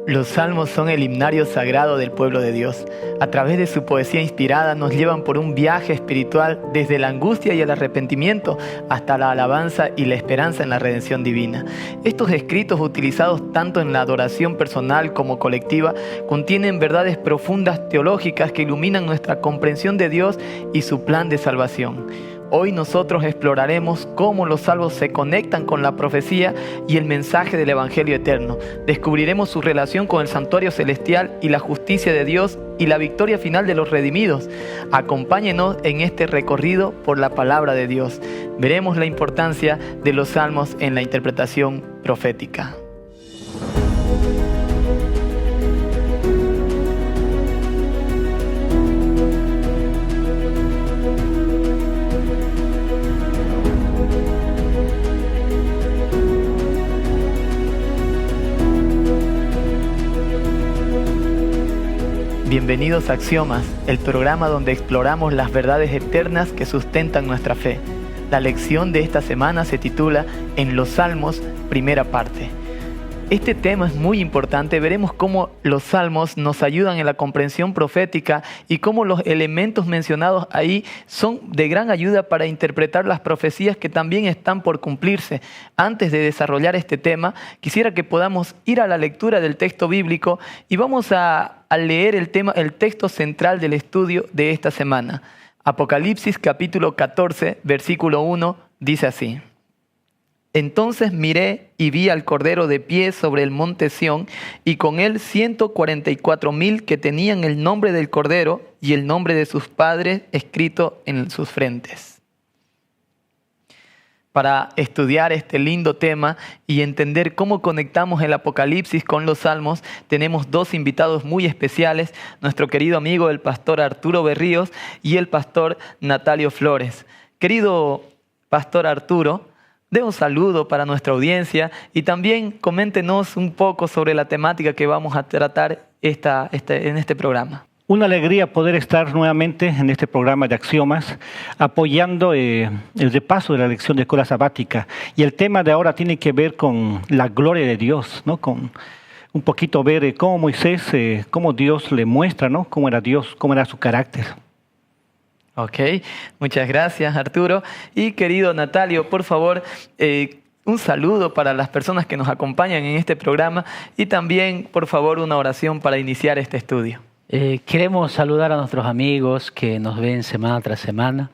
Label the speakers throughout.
Speaker 1: Los salmos son el himnario sagrado del pueblo de Dios. A través de su poesía inspirada nos llevan por un viaje espiritual desde la angustia y el arrepentimiento hasta la alabanza y la esperanza en la redención divina. Estos escritos, utilizados tanto en la adoración personal como colectiva, contienen verdades profundas teológicas que iluminan nuestra comprensión de Dios y su plan de salvación. Hoy nosotros exploraremos cómo los salmos se conectan con la profecía y el mensaje del Evangelio eterno. Descubriremos su relación con el santuario celestial y la justicia de Dios y la victoria final de los redimidos. Acompáñenos en este recorrido por la palabra de Dios. Veremos la importancia de los salmos en la interpretación profética. Bienvenidos a Axiomas, el programa donde exploramos las verdades eternas que sustentan nuestra fe. La lección de esta semana se titula En los Salmos, primera parte. Este tema es muy importante. Veremos cómo los salmos nos ayudan en la comprensión profética y cómo los elementos mencionados ahí son de gran ayuda para interpretar las profecías que también están por cumplirse. Antes de desarrollar este tema, quisiera que podamos ir a la lectura del texto bíblico y vamos a leer el texto central del estudio de esta semana. Apocalipsis capítulo 14, versículo 1, dice así. Entonces miré y vi al Cordero de pie sobre el monte Sión, y con él 144,000 que tenían el nombre del Cordero y el nombre de sus padres escrito en sus frentes. Para estudiar este lindo tema y entender cómo conectamos el Apocalipsis con los Salmos, tenemos dos invitados muy especiales, nuestro querido amigo el pastor Arturo Berríos y el pastor Natalio Flores. Querido pastor Arturo, dé un saludo para nuestra audiencia y también coméntenos un poco sobre la temática que vamos a tratar en este programa.
Speaker 2: Una alegría poder estar nuevamente en este programa de Axiomas, apoyando el repaso de la lección de escuela sabática. Y el tema de ahora tiene que ver con la gloria de Dios, ¿no? Con un poquito ver cómo Moisés, cómo Dios le muestra, ¿no? Cómo era Dios, cómo era su carácter.
Speaker 1: Ok, muchas gracias Arturo. Y querido Natalio, por favor, un saludo para las personas que nos acompañan en este programa y también, por favor, una oración para iniciar este estudio.
Speaker 3: Queremos saludar a nuestros amigos que nos ven semana tras semana.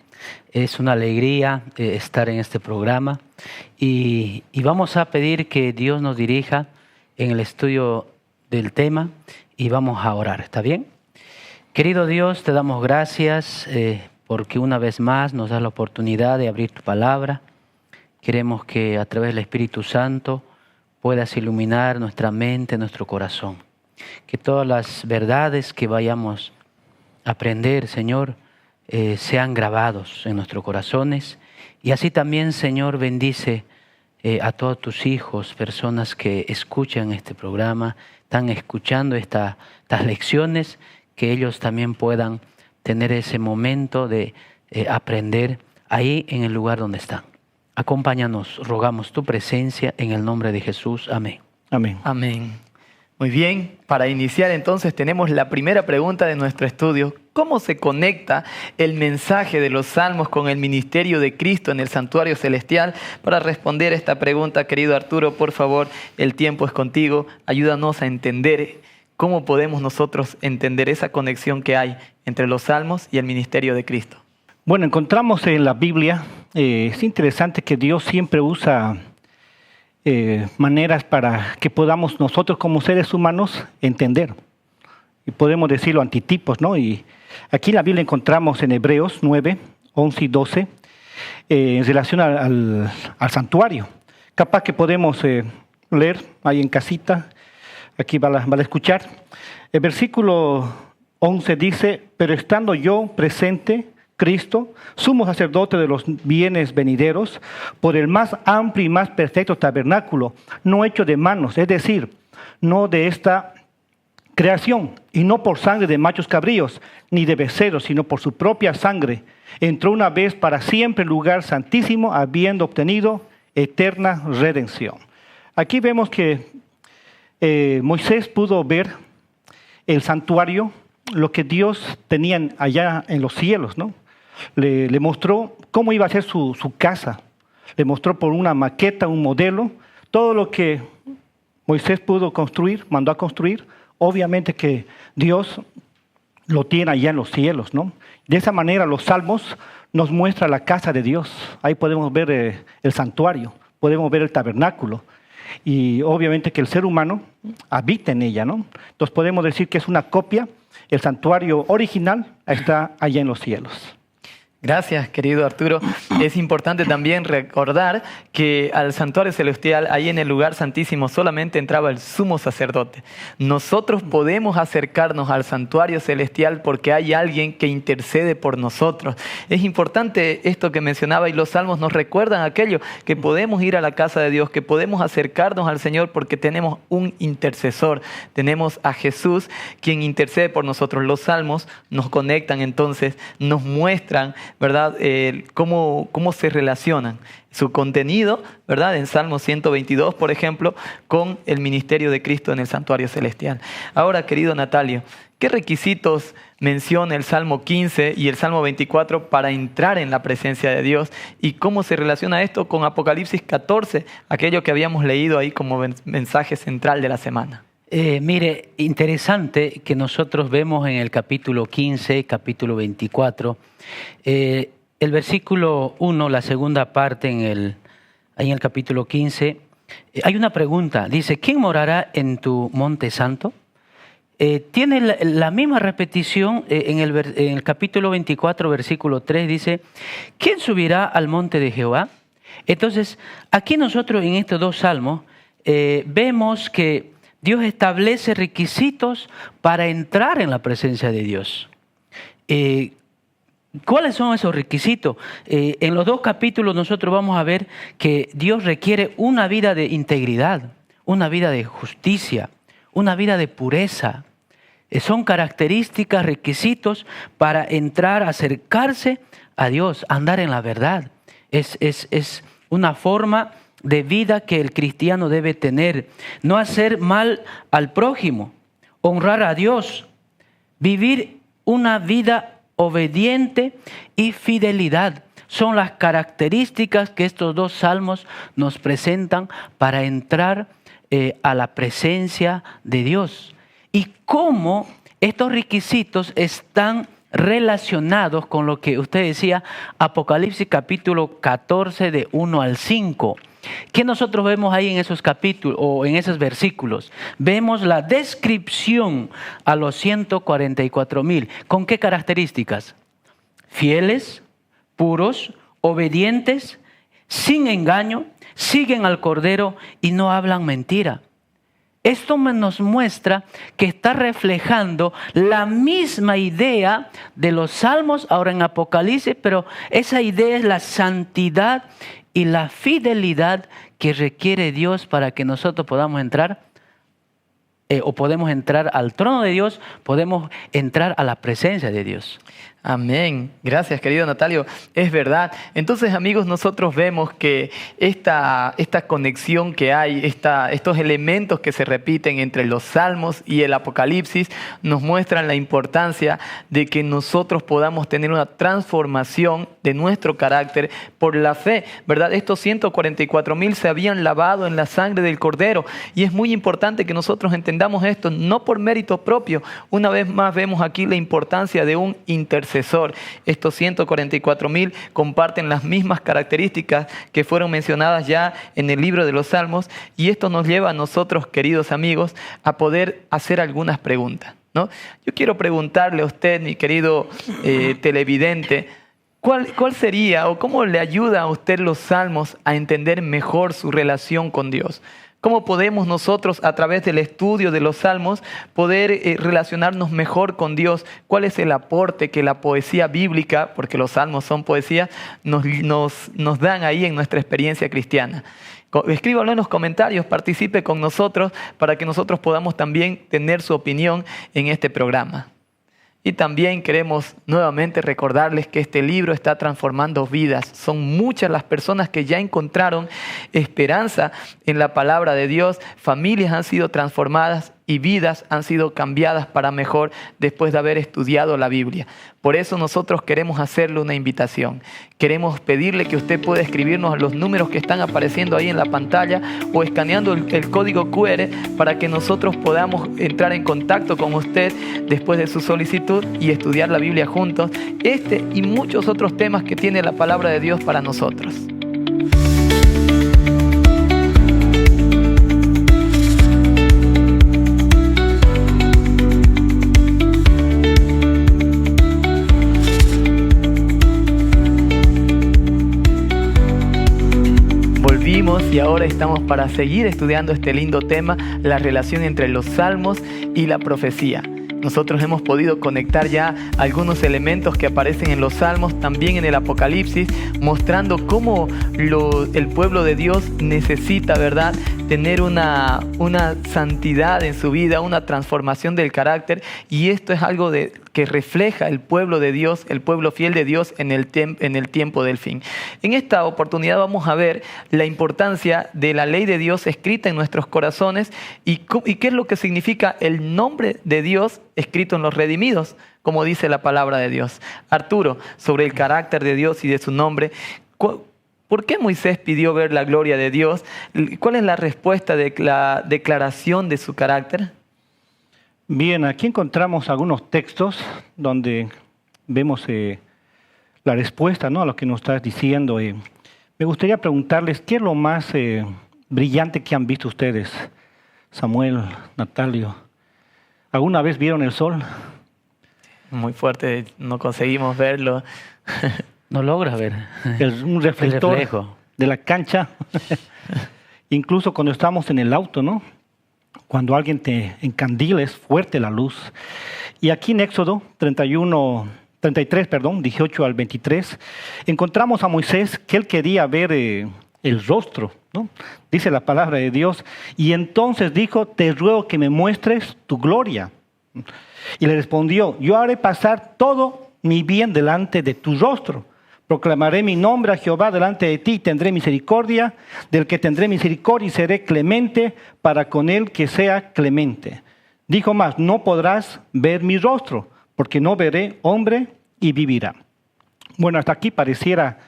Speaker 3: Es una alegría estar en este programa y vamos a pedir que Dios nos dirija en el estudio del tema y vamos a orar, ¿está bien? Querido Dios, te damos gracias porque una vez más nos das la oportunidad de abrir tu palabra. Queremos que a través del Espíritu Santo puedas iluminar nuestra mente, nuestro corazón. Que todas las verdades que vayamos a aprender, Señor, sean grabados en nuestros corazones. Y así también, Señor, bendice a todos tus hijos, personas que escuchan este programa, están escuchando estas lecciones, que ellos también puedan tener ese momento de aprender ahí en el lugar donde están. Acompáñanos, rogamos tu presencia en el nombre de Jesús. Amén.
Speaker 2: Amén.
Speaker 1: Amén. Muy bien, para iniciar entonces tenemos la primera pregunta de nuestro estudio. ¿Cómo se conecta el mensaje de los salmos con el ministerio de Cristo en el santuario celestial? Para responder esta pregunta, querido Arturo, por favor, el tiempo es contigo. Ayúdanos a entender cómo podemos nosotros entender esa conexión que hay entre los salmos y el ministerio de Cristo.
Speaker 2: Bueno, encontramos en la Biblia, es interesante que Dios siempre usa maneras para que podamos nosotros como seres humanos entender. Y podemos decirlo antitipos, ¿no? Y aquí en la Biblia encontramos en Hebreos 9, 11 y 12, en relación al santuario. Capaz que podemos leer ahí en casita, aquí va a escuchar. El versículo 11 dice, pero estando yo presente, Cristo, sumo sacerdote de los bienes venideros, por el más amplio y más perfecto tabernáculo, no hecho de manos, es decir, no de esta creación, y no por sangre de machos cabríos, ni de becerros, sino por su propia sangre, entró una vez para siempre en lugar santísimo, habiendo obtenido eterna redención. Aquí vemos que Moisés pudo ver el santuario, lo que Dios tenía allá en los cielos, ¿no? Le mostró cómo iba a ser su casa. Le mostró por una maqueta, un modelo, todo lo que Moisés pudo construir, mandó a construir. Obviamente que Dios lo tiene allá en los cielos, ¿no? De esa manera los salmos nos muestran la casa de Dios. Ahí podemos ver el santuario, podemos ver el tabernáculo. Y obviamente que el ser humano habita en ella, ¿no? Entonces podemos decir que es una copia. El santuario original está allá en los cielos.
Speaker 1: Gracias, querido Arturo. Es importante también recordar que al santuario celestial, ahí en el lugar santísimo, solamente entraba el sumo sacerdote. Nosotros podemos acercarnos al santuario celestial porque hay alguien que intercede por nosotros. Es importante esto que mencionaba, y los salmos nos recuerdan aquello, que podemos ir a la casa de Dios, que podemos acercarnos al Señor porque tenemos un intercesor. Tenemos a Jesús quien intercede por nosotros. Los salmos nos conectan entonces, nos muestran, ¿verdad? Cómo se relacionan su contenido, ¿verdad? En Salmo 122, por ejemplo, con el ministerio de Cristo en el santuario celestial. Ahora, querido Natalio, ¿qué requisitos menciona el Salmo 15 y el Salmo 24 para entrar en la presencia de Dios? ¿Y cómo se relaciona esto con Apocalipsis 14, aquello que habíamos leído ahí como mensaje central de la semana?
Speaker 3: Mire, interesante que nosotros vemos en el capítulo 15, capítulo 24, el versículo 1, la segunda parte ahí en el capítulo 15, hay una pregunta, dice, ¿quién morará en tu monte santo? Tiene la misma repetición en el capítulo 24, versículo 3, dice, ¿quién subirá al monte de Jehová? Entonces, aquí nosotros en estos dos salmos vemos que Dios establece requisitos para entrar en la presencia de Dios. ¿Cuáles son esos requisitos? En los dos capítulos nosotros vamos a ver que Dios requiere una vida de integridad, una vida de justicia, una vida de pureza. Son características, requisitos para entrar, acercarse a Dios, andar en la verdad. Es una forma de vida que el cristiano debe tener. No hacer mal al prójimo, honrar a Dios, vivir una vida obediente y fidelidad. Son las características que estos dos salmos nos presentan para entrar a la presencia de Dios. Y cómo estos requisitos están relacionados con lo que usted decía, Apocalipsis capítulo 14 de 1 al 5. ¿Qué nosotros vemos ahí en esos capítulos o en esos versículos? Vemos la descripción a los 144,000. ¿Con qué características? Fieles, puros, obedientes, sin engaño, siguen al Cordero y no hablan mentira. Esto nos muestra que está reflejando la misma idea de los salmos ahora en Apocalipsis, pero esa idea es la santidad y la fidelidad que requiere Dios para que nosotros podamos entrar o podemos entrar al trono de Dios, podemos entrar a la presencia de Dios.
Speaker 1: Amén. Gracias, querido Natalio. Es verdad. Entonces, amigos, nosotros vemos que esta conexión que hay, estos elementos que se repiten entre los Salmos y el Apocalipsis, nos muestran la importancia de que nosotros podamos tener una transformación de nuestro carácter por la fe, ¿verdad? Estos 144,000 se habían lavado en la sangre del Cordero y es muy importante que nosotros entendamos esto, no por mérito propio. Una vez más vemos aquí la importancia de un intercesor. Estos 144,000 comparten las mismas características que fueron mencionadas ya en el libro de los Salmos, y esto nos lleva a nosotros, queridos amigos, a poder hacer algunas preguntas, ¿no? Yo quiero preguntarle a usted, mi querido televidente, ¿cuál sería o cómo le ayuda a usted los Salmos a entender mejor su relación con Dios? ¿Cómo podemos nosotros, a través del estudio de los Salmos, poder relacionarnos mejor con Dios? ¿Cuál es el aporte que la poesía bíblica, porque los Salmos son poesía, nos dan ahí en nuestra experiencia cristiana? Escríbalo en los comentarios, participe con nosotros para que nosotros podamos también tener su opinión en este programa. Y también queremos nuevamente recordarles que este libro está transformando vidas. Son muchas las personas que ya encontraron esperanza en la palabra de Dios. Familias han sido transformadas y vidas han sido cambiadas para mejor después de haber estudiado la Biblia. Por eso nosotros queremos hacerle una invitación. Queremos pedirle que usted pueda escribirnos los números que están apareciendo ahí en la pantalla o escaneando el código QR para que nosotros podamos entrar en contacto con usted después de su solicitud y estudiar la Biblia juntos. Este y muchos otros temas que tiene la palabra de Dios para nosotros. Y ahora estamos para seguir estudiando este lindo tema, la relación entre los salmos y la profecía. Nosotros hemos podido conectar ya algunos elementos que aparecen en los salmos, también en el Apocalipsis, mostrando cómo el pueblo de Dios necesita, ¿verdad?, tener una santidad en su vida, una transformación del carácter, y esto es algo que refleja el pueblo de Dios, el pueblo fiel de Dios en el tiempo del fin. En esta oportunidad vamos a ver la importancia de la ley de Dios escrita en nuestros corazones y qué es lo que significa el nombre de Dios escrito en los redimidos, como dice la palabra de Dios. Arturo, sobre el carácter de Dios y de su nombre, ¿por qué Moisés pidió ver la gloria de Dios? ¿Cuál es la respuesta de la declaración de su carácter?
Speaker 2: Bien, aquí encontramos algunos textos donde vemos la respuesta, ¿no?, a lo que nos estás diciendo. Me gustaría preguntarles, ¿qué es lo más brillante que han visto ustedes? Samuel, Natalio, ¿alguna vez vieron el sol?
Speaker 1: Muy fuerte, no conseguimos verlo.
Speaker 3: No logras ver.
Speaker 2: Un reflector de la cancha. Incluso cuando estamos en el auto, ¿no?, cuando alguien te encandila, es fuerte la luz. Y aquí en Éxodo 33, 18 al 23, encontramos a Moisés que él quería ver el rostro, ¿no? Dice la palabra de Dios, y entonces dijo, te ruego que me muestres tu gloria. Y le respondió, yo haré pasar todo mi bien delante de tu rostro. Proclamaré mi nombre a Jehová delante de ti, tendré misericordia del que tendré misericordia y seré clemente para con el que sea clemente. Dijo más, no podrás ver mi rostro, porque no veré hombre y vivirá. Bueno, hasta aquí pareciera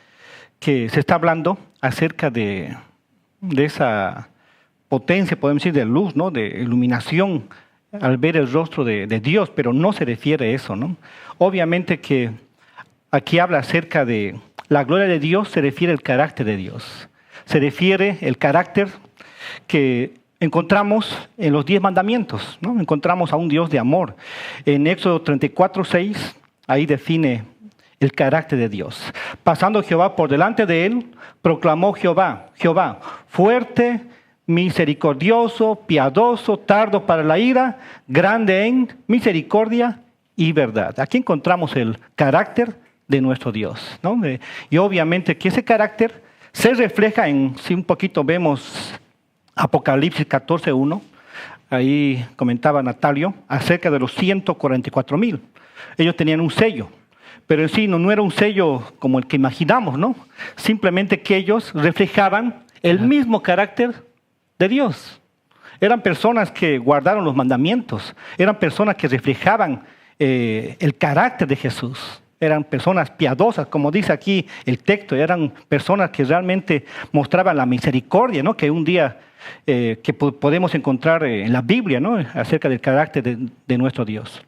Speaker 2: que se está hablando acerca de esa potencia, podemos decir, de luz, ¿no?, de iluminación al ver el rostro de Dios, pero no se refiere a eso, ¿no? Obviamente que aquí habla acerca de la gloria de Dios, se refiere al carácter de Dios. Se refiere el carácter que encontramos en los 10 mandamientos, ¿no? Encontramos a un Dios de amor. En Éxodo 34, 6, ahí define el carácter de Dios. Pasando Jehová por delante de él, proclamó Jehová, fuerte, misericordioso, piadoso, tardo para la ira, grande en misericordia y verdad. Aquí encontramos el carácter de nuestro Dios, ¿no? Y obviamente que ese carácter se refleja si un poquito vemos Apocalipsis 14:1, ahí comentaba Natalio acerca de los 144,000. Ellos tenían un sello, pero en sí no era un sello como el que imaginamos, ¿no? Simplemente que ellos reflejaban el mismo carácter de Dios. Eran personas que guardaron los mandamientos, eran personas que reflejaban el carácter de Jesús. Eran personas piadosas, como dice aquí el texto, eran personas que realmente mostraban la misericordia, ¿no?, que un día que podemos encontrar en la Biblia, ¿no?, acerca del carácter de nuestro Dios.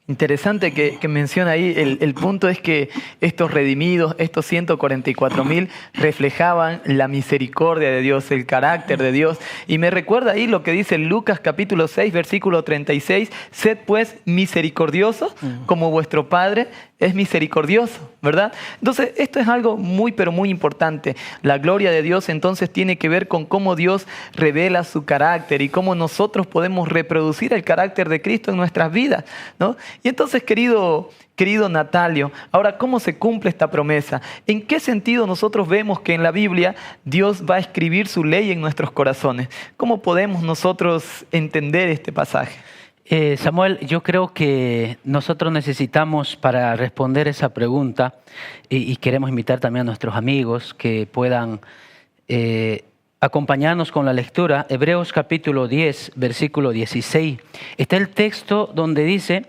Speaker 1: Interesante que menciona ahí, el punto es que estos redimidos, estos 144,000, reflejaban la misericordia de Dios, el carácter de Dios. Y me recuerda ahí lo que dice Lucas capítulo 6, versículo 36, sed pues misericordiosos como vuestro Padre es misericordioso, ¿verdad? Entonces, esto es algo muy, pero muy importante. La gloria de Dios entonces tiene que ver con cómo Dios revela su carácter y cómo nosotros podemos reproducir el carácter de Cristo en nuestras vidas, ¿no? Y entonces, querido Natalio, ahora, ¿cómo se cumple esta promesa? ¿En qué sentido nosotros vemos que en la Biblia Dios va a escribir su ley en nuestros corazones? ¿Cómo podemos nosotros entender este pasaje?
Speaker 3: Samuel, yo creo que nosotros necesitamos, para responder esa pregunta, y queremos invitar también a nuestros amigos que puedan acompañarnos con la lectura. Hebreos capítulo 10, versículo 16. Está el texto donde dice: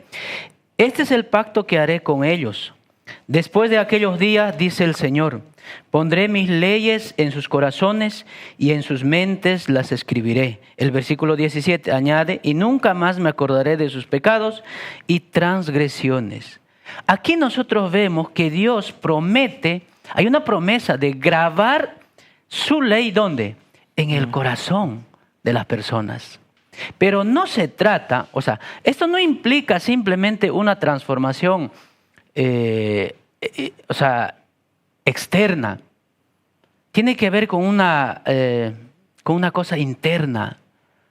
Speaker 3: este es el pacto que haré con ellos. Después de aquellos días, dice el Señor, pondré mis leyes en sus corazones y en sus mentes las escribiré. El versículo 17 añade: y nunca más me acordaré de sus pecados y transgresiones. Aquí nosotros vemos que Dios promete, hay una promesa de grabar su ley, ¿dónde? En el corazón de las personas. Pero no se trata, o sea, esto no implica simplemente una transformación externa. Tiene que ver con una cosa interna.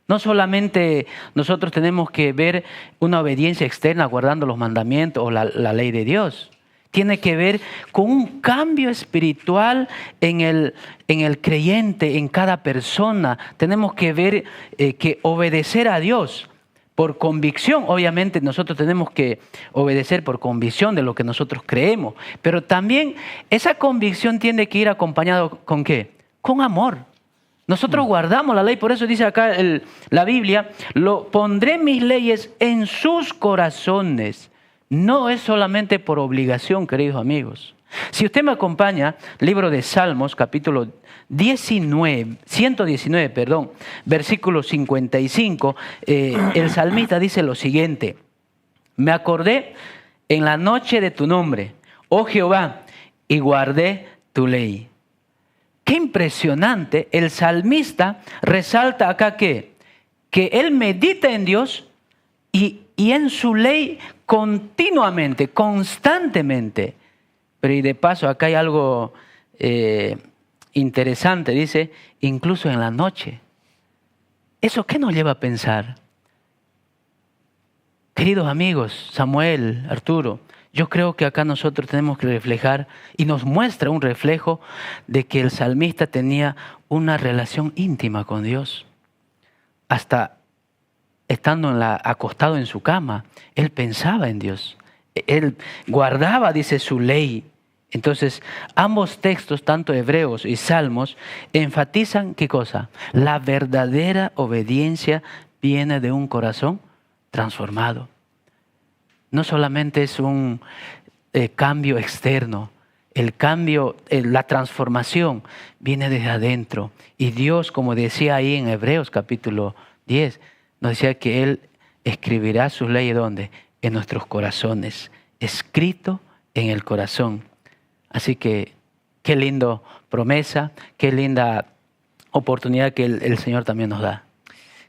Speaker 3: No solamente nosotros tenemos que ver una obediencia externa guardando los mandamientos o la ley de Dios. Tiene que ver con un cambio espiritual en el creyente, en cada persona. Tenemos que ver que obedecer a Dios por convicción. Obviamente nosotros tenemos que obedecer por convicción de lo que nosotros creemos. Pero también esa convicción tiene que ir acompañado ¿con qué? Con amor. Nosotros guardamos la ley, por eso dice acá la Biblia, pondré mis leyes en sus corazones. No es solamente por obligación, queridos amigos. Si usted me acompaña, libro de Salmos, capítulo 119, versículo 55, el salmista dice lo siguiente: me acordé en la noche de tu nombre, oh Jehová, y guardé tu ley. Qué impresionante, el salmista resalta acá que él medita en Dios y en su ley continuamente, constantemente. Pero y de paso, acá hay algo interesante, dice, incluso en la noche. ¿Eso qué nos lleva a pensar? Queridos amigos, Samuel, Arturo, yo creo que acá nosotros tenemos que reflejar, y nos muestra un reflejo de que el salmista tenía una relación íntima con Dios. Hasta estando acostado en su cama, él pensaba en Dios. Él guardaba, dice, su ley. Entonces, ambos textos, tanto Hebreos y Salmos, enfatizan ¿qué cosa? La verdadera obediencia viene de un corazón transformado. No solamente es un cambio externo, el cambio, la transformación viene desde adentro. Y Dios, como decía ahí en Hebreos capítulo 10, nos decía que Él escribirá sus leyes ¿dónde? En nuestros corazones, escrito en el corazón. Así que qué lindo promesa, qué linda oportunidad que el Señor también nos da.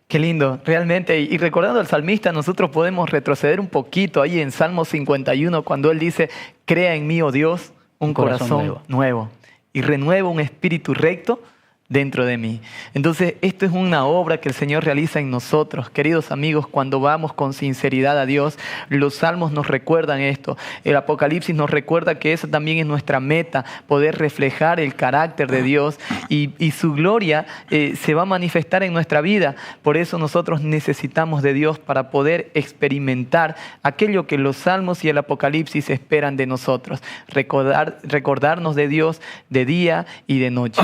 Speaker 1: Qué lindo, realmente. Y recordando al salmista, nosotros podemos retroceder un poquito ahí en Salmo 51, cuando él dice: crea en mí, oh Dios, un corazón nuevo y renueva un espíritu recto dentro de mí. Entonces, esto es una obra que el Señor realiza en nosotros. Queridos amigos, cuando vamos con sinceridad a Dios, los salmos nos recuerdan esto. El Apocalipsis nos recuerda que esa también es nuestra meta, poder reflejar el carácter de Dios y su gloria se va a manifestar en nuestra vida. Por eso nosotros necesitamos de Dios para poder experimentar aquello que los salmos y el Apocalipsis esperan de nosotros. Recordarnos de Dios de día y de noche.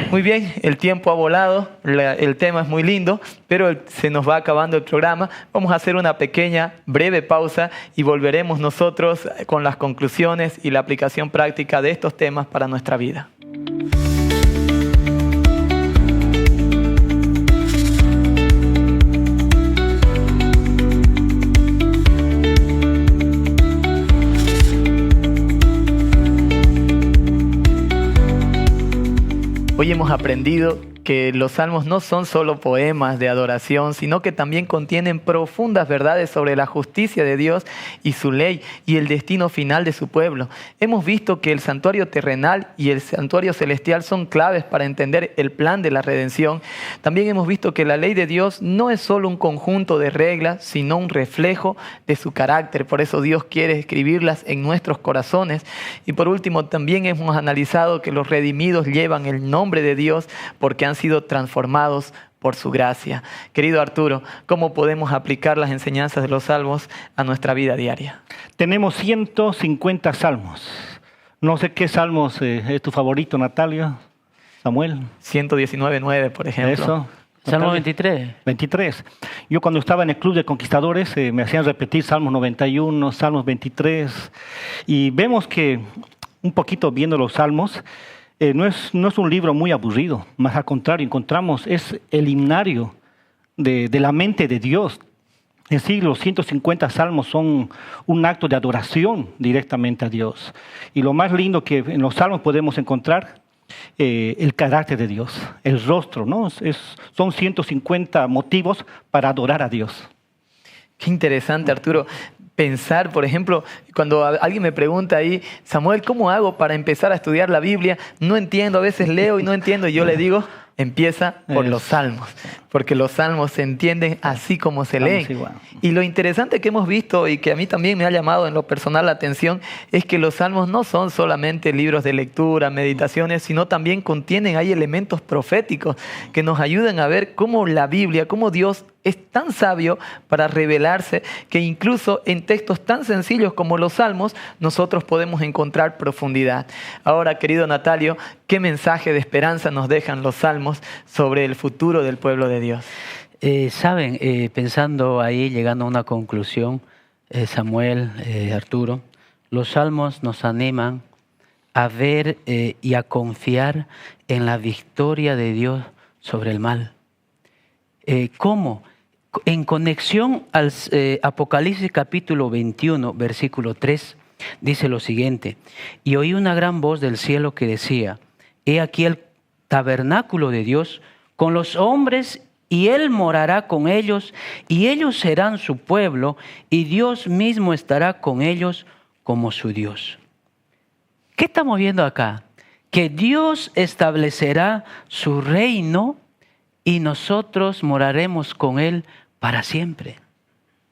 Speaker 1: Muy bien, el tiempo ha volado, el tema es muy lindo, pero se nos va acabando el programa. Vamos a hacer una pequeña, breve pausa y volveremos nosotros con las conclusiones y la aplicación práctica de estos temas para nuestra vida. Hoy hemos aprendido que los salmos no son solo poemas de adoración, sino que también contienen profundas verdades sobre la justicia de Dios y su ley y el destino final de su pueblo. Hemos visto que el santuario terrenal y el santuario celestial son claves para entender el plan de la redención. También hemos visto que la ley de Dios no es solo un conjunto de reglas, sino un reflejo de su carácter. Por eso Dios quiere escribirlas en nuestros corazones. Y por último, también hemos analizado que los redimidos llevan el nombre de Dios porque han sido transformados por su gracia. Querido Arturo, ¿cómo podemos aplicar las enseñanzas de los salmos a nuestra vida diaria?
Speaker 2: Tenemos 150 salmos. No sé qué salmos es tu favorito, Natalia, Samuel.
Speaker 1: 119.9, por ejemplo.
Speaker 2: Eso.
Speaker 3: Salmo 23.
Speaker 2: 23. Yo cuando estaba en el Club de Conquistadores me hacían repetir Salmos 91, Salmos 23. Y vemos que, un poquito viendo los Salmos, no es un libro muy aburrido. Más al contrario, encontramos, es el himnario de la mente de Dios. En sí, los 150 salmos son un acto de adoración directamente a Dios. Y lo más lindo que en los salmos podemos encontrar el carácter de Dios, el rostro, ¿no? Son 150 motivos para adorar a Dios.
Speaker 1: Qué interesante, Arturo. Pensar, por ejemplo, cuando alguien me pregunta ahí, Samuel, ¿cómo hago para empezar a estudiar la Biblia? No entiendo, a veces leo y no entiendo. Y yo le digo, empieza por los salmos, porque los salmos se entienden así como se leen. Y lo interesante que hemos visto y que a mí también me ha llamado en lo personal la atención es que los salmos no son solamente libros de lectura, meditaciones, sino también contienen ahí elementos proféticos que nos ayudan a ver cómo la Biblia, cómo Dios es tan sabio para revelarse que incluso en textos tan sencillos como los salmos nosotros podemos encontrar profundidad. Ahora, querido Natalio, ¿qué mensaje de esperanza nos dejan los salmos sobre el futuro del pueblo de Dios?
Speaker 3: Saben, pensando ahí, llegando a una conclusión, Samuel, Arturo, los salmos nos animan a ver y a confiar en la victoria de Dios sobre el mal. ¿Cómo? En conexión al Apocalipsis capítulo 21, versículo 3, dice lo siguiente: y oí una gran voz del cielo que decía, he aquí el tabernáculo de Dios con los hombres, y Él morará con ellos, y ellos serán su pueblo, y Dios mismo estará con ellos como su Dios. ¿Qué estamos viendo acá? Que Dios establecerá su reino y nosotros moraremos con Él para siempre.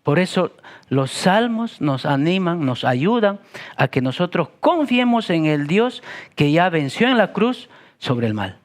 Speaker 3: Por eso los salmos nos animan, nos ayudan a que nosotros confiemos en el Dios que ya venció en la cruz sobre el mal.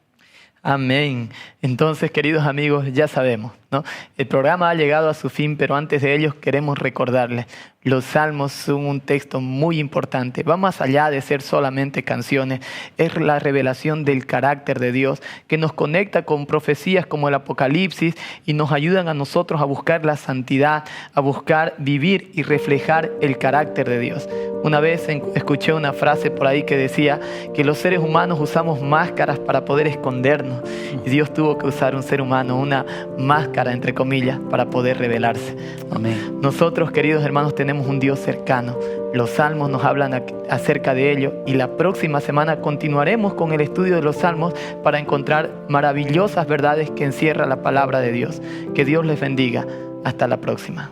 Speaker 1: Amén. Entonces, queridos amigos, ya sabemos, ¿no? El programa ha llegado a su fin, pero antes de ello queremos recordarles, los salmos son un texto muy importante. Va más allá de ser solamente canciones. Es la revelación del carácter de Dios que nos conecta con profecías como el Apocalipsis y nos ayudan a nosotros a buscar la santidad, a buscar vivir y reflejar el carácter de Dios. Una vez escuché una frase por ahí que decía que los seres humanos usamos máscaras para poder escondernos. Y Dios tuvo que usar un ser humano, una máscara, entre comillas, para poder revelarse.
Speaker 3: Amén.
Speaker 1: Nosotros, queridos hermanos, tenemos un Dios cercano. Los salmos nos hablan acerca de ello y la próxima semana continuaremos con el estudio de los salmos para encontrar maravillosas verdades que encierra la palabra de Dios. Que Dios les bendiga. Hasta la próxima.